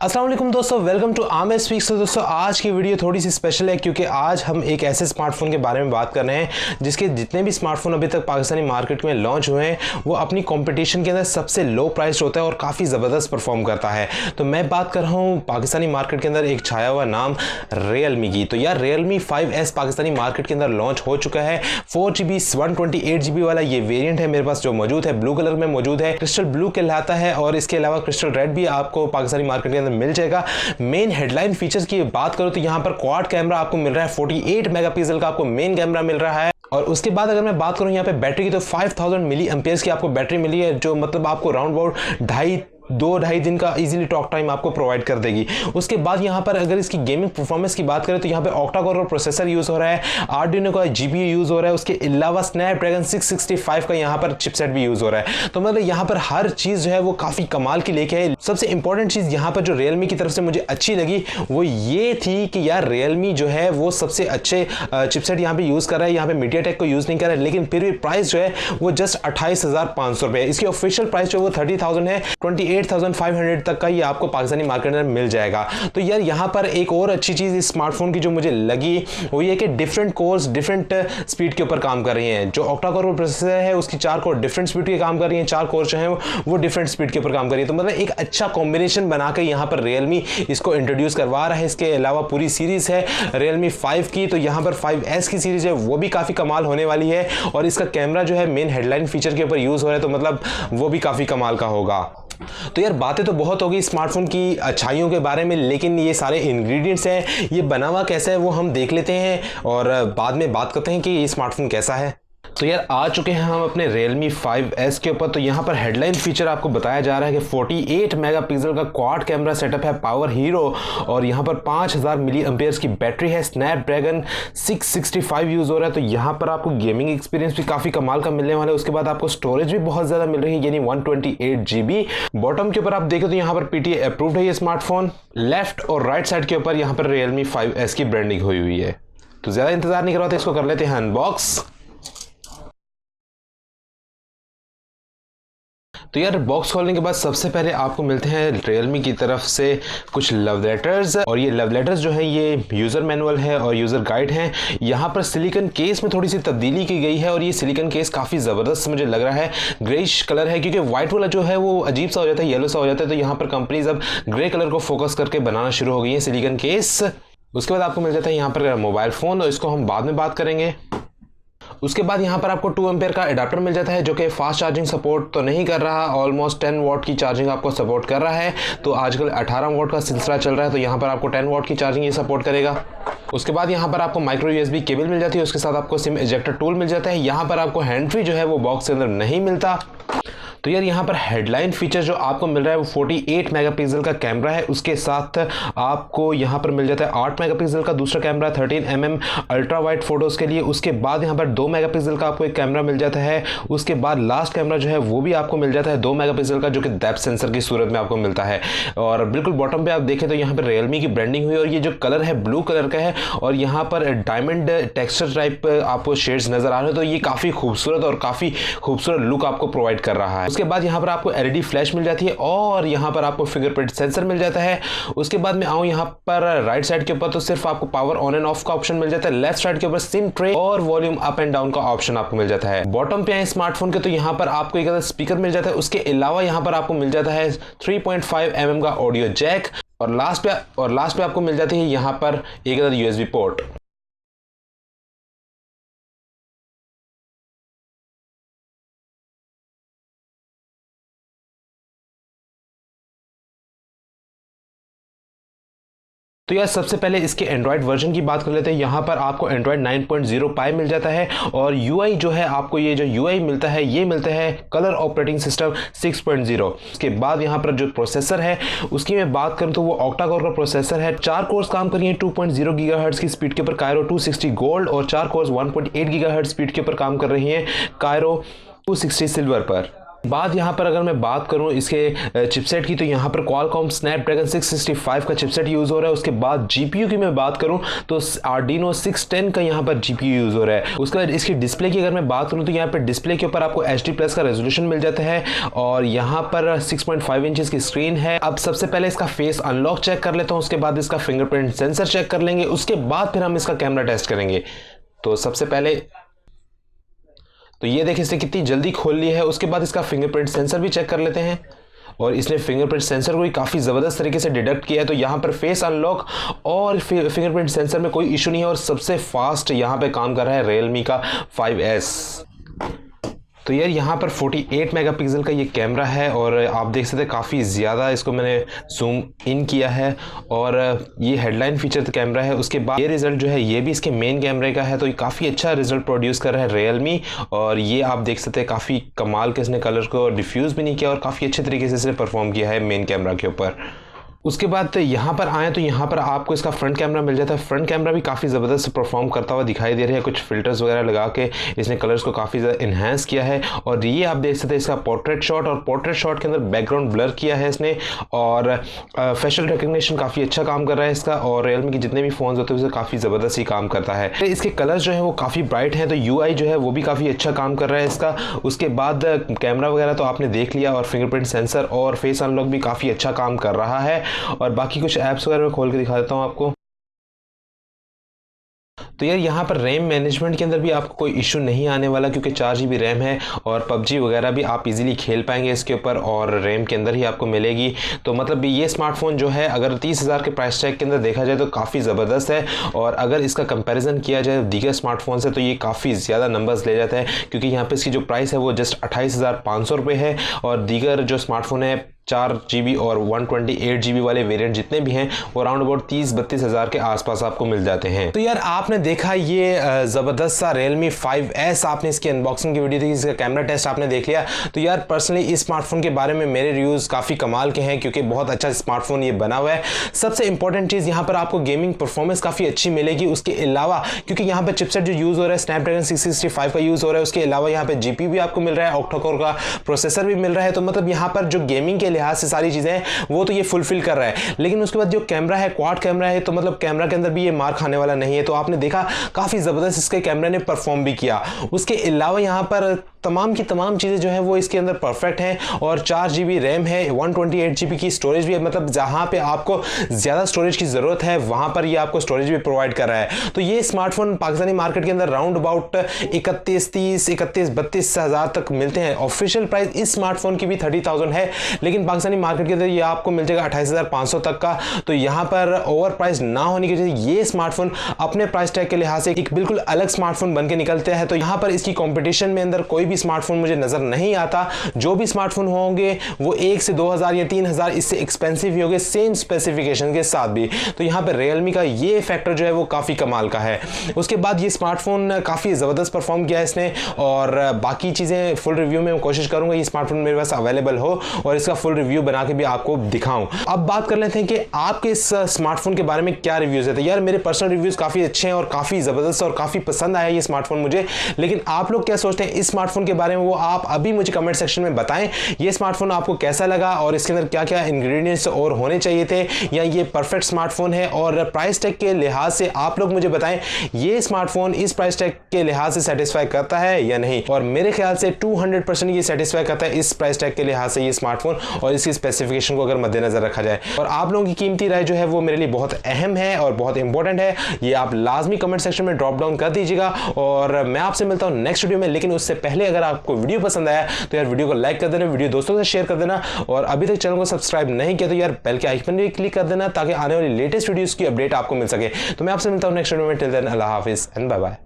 अस्सलाम वालेकुम दोस्तों, वेलकम टू आमिर स्पीक्स। तो दोस्तों आज की वीडियो थोड़ी सी स्पेशल है क्योंकि आज हम एक ऐसे स्मार्टफोन के बारे में बात कर रहे हैं जिसके जितने भी स्मार्टफोन अभी तक पाकिस्तानी मार्केट में लॉन्च हुए हैं वो अपनी कंपटीशन के अंदर सबसे लो प्राइस होता है और काफ़ी ज़बरदस्त परफॉर्म करता है। तो मैं बात कर रहा हूँ पाकिस्तानी मार्केट के अंदर एक छाया हुआ नाम रियलमी की। तो यार रियलमी 5S पाकिस्तानी मार्केट के अंदर लॉन्च हो चुका है। 4GB 128GB वाला ये वेरियंट है मेरे पास जो मौजूद है, ब्लू कलर में मौजूद है, क्रिस्टल ब्लू कहलाता है और इसके अलावा क्रिस्टल रेड भी आपको पाकिस्तानी मार्केट के अंदर मिल जाएगा। मेन हेडलाइन फीचर्स की बात करो तो यहां पर क्वाड कैमरा आपको मिल रहा है, 48 मेगापिक्सल का आपको मेन कैमरा मिल रहा है। और उसके बाद अगर मैं बात करूं यहां पे बैटरी की तो 5000 मिली एम्पियर्स की आपको बैटरी मिली है जो मतलब आपको राउंड अबाउट 2-2.5 दिन का इजीली टॉक टाइम आपको प्रोवाइड कर देगी। उसके बाद यहाँ पर अगर इसकी गेमिंग परफॉर्मेंस की बात करें तो यहाँ पे ऑक्टा कोर प्रोसेसर यूज हो रहा है, आर्डिनो का जीपीयू यूज हो रहा है, उसके अलावा स्नैपड्रैगन 665 का यहाँ पर चिपसेट भी यूज हो रहा है। तो मतलब यहाँ पर हर चीज जो है वो काफी कमाल की लेके है। सबसे इंपॉर्टेंट चीज यहाँ पर जो रियलमी की तरफ से मुझे अच्छी लगी वो ये थी कि यार रियलमी जो है वो सबसे अच्छे चिपसेट यहाँ पे यूज कर रहा है, यहाँ पे मीडियाटेक को यूज नहीं कर रहा है, लेकिन फिर भी प्राइस जो है वो जस्ट 28,500 रुपए है। इसकी ऑफिशियल प्राइस जो वो 30,000 है, 28,500 तक का ये आपको पाकिस्तानी मार्केट में मिल जाएगा। तो यार यहाँ पर एक और अच्छी चीज इस स्मार्टफोन की जो मुझे लगी वो ये कि डिफरेंट कोर्स डिफरेंट स्पीड के ऊपर काम कर रही हैं। जो ऑक्टा कोर प्रोसेसर है उसकी 4 कोर डिफरेंट स्पीड के काम कर रही हैं, 4 कोर जो है वो डिफरेंट स्पीड के ऊपर काम कर रही है। तो मतलब एक अच्छा कॉम्बिनेशन बनाकर यहाँ पर रियलमी इसको इंट्रोड्यूस करवा रहा है। इसके अलावा पूरी सीरीज है रियलमी 5 की, तो यहाँ पर 5S की सीरीज है वो भी काफी कमाल होने वाली है और इसका कैमरा जो है मेन हेडलाइन फीचर के ऊपर यूज हो रहा है, तो मतलब वो भी काफी कमाल का होगा। तो यार बातें तो बहुत हो गई स्मार्टफोन की अच्छाइयों के बारे में, लेकिन ये सारे इंग्रेडिएंट्स हैं, ये बना हुआ कैसा है वो हम देख लेते हैं और बाद में बात करते हैं कि ये स्मार्टफोन कैसा है। तो यार आ चुके हैं हम अपने Realme 5S के ऊपर। तो यहाँ पर हेडलाइन फीचर आपको बताया जा रहा है कि 48 मेगापिक्सल का क्वाड कैमरा सेटअप है, पावर हीरो, और यहाँ पर 5000 मिली एम्पियर्स की बैटरी है, स्नैपड्रैगन 665 यूज हो रहा है। तो यहाँ पर आपको गेमिंग एक्सपीरियंस भी काफी कमाल का मिलने वाला है। उसके बाद आपको स्टोरेज भी बहुत ज्यादा मिल रही है यानी 128GB। बॉटम के ऊपर आप देखें तो यहाँ पर PTA अप्रूव्ड है ये स्मार्टफोन। लेफ्ट और राइट साइड के ऊपर यहाँ पर Realme 5S की ब्रांडिंग हुई है। तो ज्यादा इंतजार नहीं करवाते, इसको कर लेते हैं अनबॉक्स। तो यार बॉक्स खोलने के बाद सबसे पहले आपको मिलते हैं रियलमी की तरफ से कुछ लव लेटर्स, और ये लव लेटर्स जो है ये यूज़र मैनुअल है और यूज़र गाइड है। यहाँ पर सिलिकॉन केस में थोड़ी सी तब्दीली की गई है और ये सिलिकॉन केस काफ़ी ज़बरदस्त मुझे लग रहा है। ग्रेइश कलर है क्योंकि व्हाइट वाला जो है वो अजीब सा हो जाता है, येलो सा हो जाता है। तो यहाँ पर कंपनीज अब ग्रे कलर को फोकस करके बनाना शुरू हो गई है सिलिकॉन केस। उसके बाद आपको मिल जाता है यहाँ पर मोबाइल फ़ोन, और इसको हम बाद में बात करेंगे। उसके बाद यहाँ पर आपको 2 एम्पेयर का एडाप्टर मिल जाता है जो कि फास्ट चार्जिंग सपोर्ट तो नहीं कर रहा, ऑलमोस्ट 10 वॉट की चार्जिंग आपको सपोर्ट कर रहा है। तो आजकल 18 वॉट का सिलसिला चल रहा है, तो यहाँ पर आपको 10 वॉट की चार्जिंग ये सपोर्ट करेगा। उसके बाद यहाँ पर आपको माइक्रो यूएसबी केबल मिल जाती है, उसके साथ आपको सिम इजेक्टर टूल मिल जाता है। यहाँ पर आपको हैंड फ्री जो है वो बॉक्स के अंदर नहीं मिलता। तो यार यहाँ पर हेडलाइन फीचर जो आपको मिल रहा है वो 48 मेगापिक्सल का कैमरा है, उसके साथ आपको यहाँ पर मिल जाता है 8 मेगापिक्सल का दूसरा camera 13mm ultra wide photos के लिए। उसके बाद यहाँ पर 2 मेगापिक्सल का आपको एक कैमरा मिल जाता है। उसके बाद लास्ट कैमरा जो है वो भी आपको मिल जाता है 2 मेगापिक्सल का, जो कि डेप्थ सेंसर की सूरत में आपको मिलता है। और बिल्कुल बॉटम पर आप देखें तो यहाँ पर रियलमी की ब्रांडिंग हुई और ये जो कलर है ब्लू कलर का है और यहाँ पर डायमंड टेक्सचर टाइप आपको शेड्स नजर आ रहे हैं। तो ये काफ़ी खूबसूरत और काफ़ी खूबसूरत लुक आपको प्रोवाइड कर रहा है। उसके बाद यहाँ पर आपको एलईडी फ्लैश मिल जाती है और यहाँ पर आपको फिंगरप्रिंट सेंसर मिल जाता है। उसके बाद में आऊँ यहाँ पर राइट साइड के ऊपर तो सिर्फ आपको पावर ऑन एंड ऑफ का ऑप्शन मिल जाता है। लेफ्ट साइड के ऊपर सिम ट्रे और वॉल्यूम अप एंड डाउन का ऑप्शन आपको मिल जाता है। बॉटम पे आए स्मार्टफोन के तो यहाँ पर आपको एक स्पीकर मिल जाता है। उसके अलावा यहाँ पर आपको मिल जाता है 3.5mm का ऑडियो जैक, और लास्ट पे आपको मिल जाती है यहाँ पर एक यूएसबी पोर्ट। तो यार सबसे पहले इसके एंड्रॉयड वर्जन की बात कर लेते हैं। यहाँ पर आपको एंड्रॉयड 9.0 पाई मिल जाता है और यूआई जो है आपको ये जो यूआई मिलता है ये मिलता है कलर ऑपरेटिंग सिस्टम 6.0। उसके बाद यहाँ पर जो प्रोसेसर है उसकी मैं बात करूँ तो वो ऑक्टा कोर का प्रोसेसर है। 4 कोर्स काम कर रही है 2.0 गीगाहर्ट्ज की स्पीड के ऊपर कायरो 260 गोल्ड, और 4 कोर्स 1.8 गीगाहर्ट्ज स्पीड के ऊपर काम कर रही हैं कायरो 260 सिल्वर पर। बात यहाँ पर अगर मैं बात करूँ इसके चिपसेट की, तो यहाँ पर Qualcomm Snapdragon 665 का चिपसेट यूज़ हो रहा है। उसके बाद GPU की मैं बात करूँ तो Arduino 610 का यहाँ पर GPU यूज़ हो रहा है। उसके बाद इसकी डिस्प्ले की अगर मैं बात करूँ तो यहाँ पर डिस्प्ले के ऊपर आपको HD+ का रेजोल्यूशन मिल जाता है और यहाँ पर 6.5 इंचेस की स्क्रीन है। अब सबसे पहले इसका फेस अनलॉक चेक कर लेता हूँ, उसके बाद इसका फिंगरप्रिंट सेंसर चेक कर लेंगे, उसके बाद फिर हम इसका कैमरा टेस्ट करेंगे। तो सबसे पहले तो ये देखिए इसने कितनी जल्दी खोल ली है। उसके बाद इसका फिंगरप्रिंट सेंसर भी चेक कर लेते हैं और इसने फिंगरप्रिंट सेंसर को काफ़ी ज़बरदस्त तरीके से डिटेक्ट किया है। तो यहाँ पर फेस अनलॉक और फिंगरप्रिंट सेंसर में कोई इशू नहीं है और सबसे फास्ट यहाँ पे काम कर रहा है Realme का 5S। तो यार यहाँ पर 48 मेगापिक्सल का ये कैमरा है और आप देख सकते हैं काफ़ी ज़्यादा इसको मैंने जूम इन किया है और ये हेडलाइन फीचर कैमरा है। उसके बाद ये रिज़ल्ट जो है ये भी इसके मेन कैमरे का है, तो ये काफ़ी अच्छा रिज़ल्ट प्रोड्यूस कर रहा है Realme। और ये आप देख सकते हैं काफ़ी कमाल के इसने कलर को डिफ्यूज़ भी नहीं किया और काफ़ी अच्छे तरीके से इसने परफॉर्म किया है मेन कैमरा के ऊपर। उसके बाद यहाँ पर आए तो यहाँ पर आपको इसका फ्रंट कैमरा मिल जाता है। फ्रंट कैमरा भी काफ़ी ज़बरदस्त परफॉर्म करता हुआ दिखाई दे रहा है। कुछ फिल्टर्स वगैरह लगा के इसने कलर्स को काफ़ी ज़्यादा इन्हांस किया है और ये आप देख सकते हैं इसका पोर्ट्रेट शॉट, और पोर्ट्रेट शॉट के अंदर बैकग्राउंड ब्लर किया है इसने और फेशियल रिकग्निशन काफ़ी अच्छा काम कर रहा है इसका। और Realme के जितने भी फ़ोन्स होते हैं उससे काफ़ी ज़बरदस्त ही काम करता है। इसके कलर्स जो है वो काफ़ी ब्राइट हैं, तो UI जो है वो भी काफ़ी अच्छा काम कर रहा है इसका। उसके बाद कैमरा वगैरह तो आपने देख लिया और फिंगरप्रिंट सेंसर और फेस अनलॉक भी काफ़ी अच्छा काम कर रहा है। और बाकी कुछ ऐप्स वगैरह मैं खोल के दिखा देता हूँ आपको। तो यार यहाँ पर रैम मैनेजमेंट के अंदर भी आपको कोई इशू नहीं आने वाला क्योंकि 4 GB रैम है और PUBG वगैरह भी आप इजीली खेल पाएंगे इसके ऊपर और रैम के अंदर ही आपको मिलेगी। तो मतलब ये स्मार्टफोन जो है अगर 30,000 के प्राइस टैग के अंदर देखा जाए तो काफ़ी ज़बरदस्त है और अगर इसका कंपैरिजन किया जाए दीगर स्मार्टफोन से तो ये काफ़ी ज़्यादा नंबर्स ले जाता है क्योंकि यहाँ पर इसकी जो प्राइस है वो जस्ट 28,500 रुपये है और दीगर जो स्मार्टफोन है 4 GB और 128 GB वाले वेरिएंट जितने भी हैं वो अराउंड अबाउट 30-32 हज़ार के आसपास आपको मिल जाते हैं। तो यार आपने देखा ये ज़बरदस्त सा Realme 5S, आपने इसकी अनबॉक्सिंग की वीडियो देखी, इसका कैमरा टेस्ट आपने देख लिया। तो यार पर्सनली इस स्मार्टफोन के बारे में मेरे रिव्यूज़ काफ़ी कमाल के हैं क्योंकि बहुत अच्छा स्मार्टफोन ये बना हुआ है। सबसे इंपॉर्टेंट चीज़ यहाँ पर आपको गेमिंग परफॉर्मेंस काफ़ी अच्छी मिलेगी। उसके अलावा क्योंकि यहाँ पर चिपसेट जो यूज़ हो रहा है Snapdragon 665 का यूज़ हो रहा है, उसके अलावा यहाँ पर GPU भी आपको मिल रहा है, ऑक्टा कोर का प्रोसेसर भी मिल रहा है। तो मतलब यहाँ पर जो गेमिंग के लिहाज से सारी चीजें वो तो ये फुलफिल कर रहा है। लेकिन उसके बाद जो कैमरा है क्वाड कैमरा है, तो मतलब कैमरा के अंदर भी ये मार खाने वाला नहीं है। तो आपने देखा काफी जबरदस्त इसके कैमरे ने परफॉर्म भी किया। उसके अलावा यहाँ पर तमाम की तमाम चीज़ें जो है वो इसके अंदर परफेक्ट हैं और 4 GB रैम है, 128 GB की स्टोरेज भी है। मतलब जहाँ पे आपको ज़्यादा स्टोरेज की ज़रूरत है वहाँ पर ये आपको स्टोरेज भी प्रोवाइड कर रहा है। तो ये स्मार्टफोन पाकिस्तानी मार्केट के अंदर राउंड अबाउट 31-32 हज़ार तक मिलते हैं। ऑफिशियल प्राइस इस स्मार्टफोन की भी 30,000 है, लेकिन पाकिस्तानी मार्केट के अंदर ये आपको मिल जाएगा 28,500 तक का। तो यहाँ पर ओवर प्राइस ना होने की वजह से ये स्मार्टफोन अपने प्राइस टैग के लिहाज से एक बिल्कुल अलग स्मार्टफोन बन के निकलते हैं। तो यहाँ पर इसकी कॉम्पिटिशन में अंदर कोई भी स्मार्टफोन मुझे नजर नहीं आता। जो भी स्मार्टफोन होंगे वो 1 से 2,000 या 3,000 इससे एक्सपेंसिव ही होंगे सेम स्पेसिफिकेशन के साथ भी। तो यहाँ पर Realme का ये फैक्टर जो है वो काफ़ी कमाल का है। उसके बाद ये स्मार्टफोन काफ़ी ज़बरदस्त परफॉर्म किया है इसने और बाकी चीज़ें फुल रिव्यू में कोशिश करूँगा ये स्मार्टफोन मेरे पास अवेलेबल हो और इसका फुल रिव्यू बना के भी आपको दिखाऊँ। अब बात कर लेते हैं कि आपके इस स्मार्टफोन के बारे में क्या रिव्यूज़ है। तो यार मेरे पर्सनल रिव्यूज़ काफ़ी अच्छे हैं और काफ़ी ज़बरदस्त और काफ़ी पसंद आया ये स्मार्टफोन मुझे। लेकिन आप लोग क्या सोचते हैं इस स्मार्टफोन के बारे में वो आप अभी मुझे कमेंट सेक्शन में बताएं। ये स्मार्टफोन आपको कैसा लगा और इसके अंदर क्या क्या इंग्रेडिएंट्स और होने चाहिए थे, या ये परफेक्ट स्मार्टफोन है। और प्राइस टैग के लिहाज से आप लोग मुझे बताएं ये स्मार्टफोन इस प्राइस टैग के लिहाज से सेटिस्फाई करता है या नहीं। और मेरे ख्याल से 200% ये सेटिस्फाई करता है इस प्राइस टैग के लिहाज से ये स्मार्टफोन और इसकी स्पेसिफिकेशन को अगर मद्देनजर रखा जाए। और आप लोगों की कीमती राय जो है वो मेरे लिए बहुत अहम है और बहुत इंपॉर्टेंट है। ये आप लाजमी कमेंट सेक्शन में ड्रॉप डाउन कर दीजिएगा और मैं आपसे मिलता हूं नेक्स्ट वीडियो में। लेकिन उससे पहले अगर आपको वीडियो पसंद आया तो यार वीडियो को लाइक कर देना, वीडियो दोस्तों से शेयर कर देना और अभी तक चैनल को सब्सक्राइब नहीं किया तो यार बेल के आइकन भी क्लिक कर देना ताकि आने वाली लेटेस्ट वीडियोस की अपडेट आपको मिल सके। तो मैं आपसे मिलता हूं नेक्स्ट वीडियो में। टिल देन अल्लाह हाफिज एंड बाय बाय।